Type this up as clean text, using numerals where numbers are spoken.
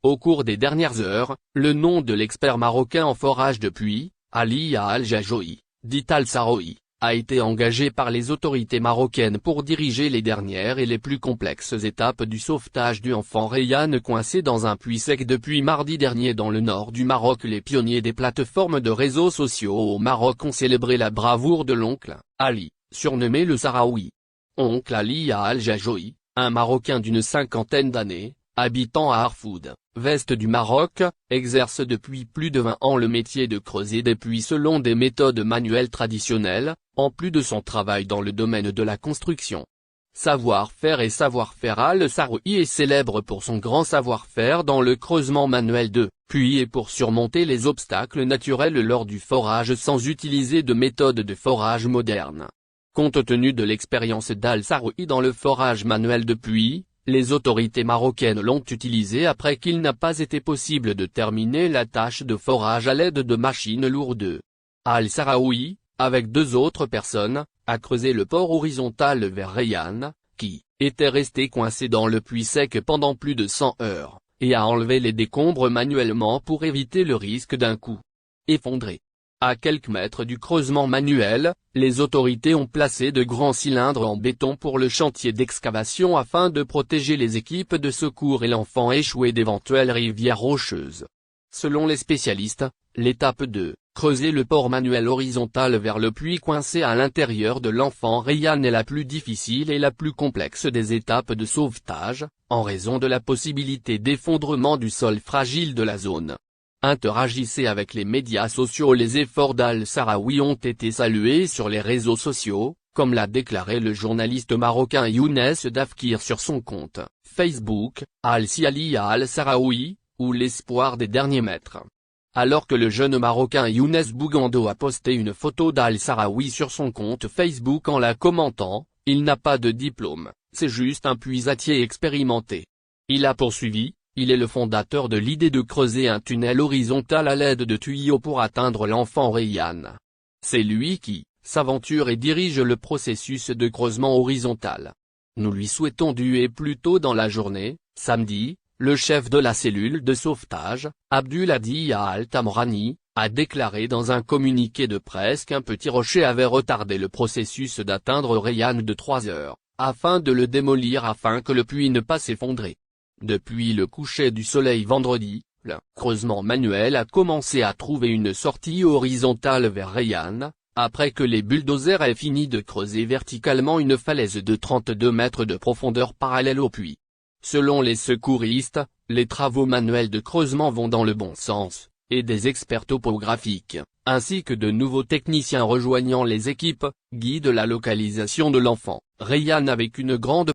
Au cours des dernières heures, le nom de l'expert marocain en forage de puits, Ali Al-Jajoui, dit Al-Saroui, a été engagé par les autorités marocaines pour diriger les dernières et les plus complexes étapes du sauvetage du enfant Rayyan coincé dans un puits sec depuis mardi dernier dans le nord du Maroc. Les pionniers des plateformes de réseaux sociaux au Maroc ont célébré la bravoure de l'oncle, Ali, surnommé le Sahraoui. Oncle Ali Al-Jajoui, un Marocain d'une cinquantaine d'années, habitant à Arfoud, Vest du Maroc, exerce depuis plus de 20 ans le métier de creuser des puits selon des méthodes manuelles traditionnelles, en plus de son travail dans le domaine de la construction. Savoir-faire et savoir-faire. Al-Saroui est célèbre pour son grand savoir-faire dans le creusement manuel de puits et pour surmonter les obstacles naturels lors du forage sans utiliser de méthodes de forage modernes. Compte tenu de l'expérience d'Al-Saroui dans le forage manuel de puits, les autorités marocaines l'ont utilisé après qu'il n'a pas été possible de terminer la tâche de forage à l'aide de machines lourdes. Al-Saroui, avec 2 autres personnes, a creusé le port horizontal vers Rayyan, qui était resté coincé dans le puits sec pendant plus de 100 heures, et a enlevé les décombres manuellement pour éviter le risque d'un coup effondré. À quelques mètres du creusement manuel, les autorités ont placé de grands cylindres en béton pour le chantier d'excavation afin de protéger les équipes de secours et l'enfant échoué d'éventuelles rivières rocheuses. Selon les spécialistes, l'étape de creuser le port manuel horizontal vers le puits coincé à l'intérieur de l'enfant Rayyan est la plus difficile et la plus complexe des étapes de sauvetage, en raison de la possibilité d'effondrement du sol fragile de la zone. Interagissez avec les médias sociaux. Les efforts d'Al-Saroui ont été salués sur les réseaux sociaux, comme l'a déclaré le journaliste marocain Younes Dafkir sur son compte Facebook, Al-Siali Al-Saroui, ou l'espoir des derniers mètres. Alors que le jeune marocain Younes Bougando a posté une photo d'Al-Saroui sur son compte Facebook en la commentant, « Il n'a pas de diplôme, c'est juste un puisatier expérimenté ». Il a poursuivi, il est le fondateur de l'idée de creuser un tunnel horizontal à l'aide de tuyaux pour atteindre l'enfant Rayyan. C'est lui qui s'aventure et dirige le processus de creusement horizontal. Nous lui souhaitons du et plus tôt dans la journée, samedi, le chef de la cellule de sauvetage, Abdulhadi Al-Tamrani, a déclaré dans un communiqué de presse qu'un petit rocher avait retardé le processus d'atteindre Rayyan de 3 heures, afin de le démolir afin que le puits ne pas s'effondrer. Depuis le coucher du soleil vendredi, le creusement manuel a commencé à trouver une sortie horizontale vers Rayyan, après que les bulldozers aient fini de creuser verticalement une falaise de 32 mètres de profondeur parallèle au puits. Selon les secouristes, les travaux manuels de creusement vont dans le bon sens, et des experts topographiques, ainsi que de nouveaux techniciens rejoignant les équipes, guident la localisation de l'enfant Rayyan avec une grande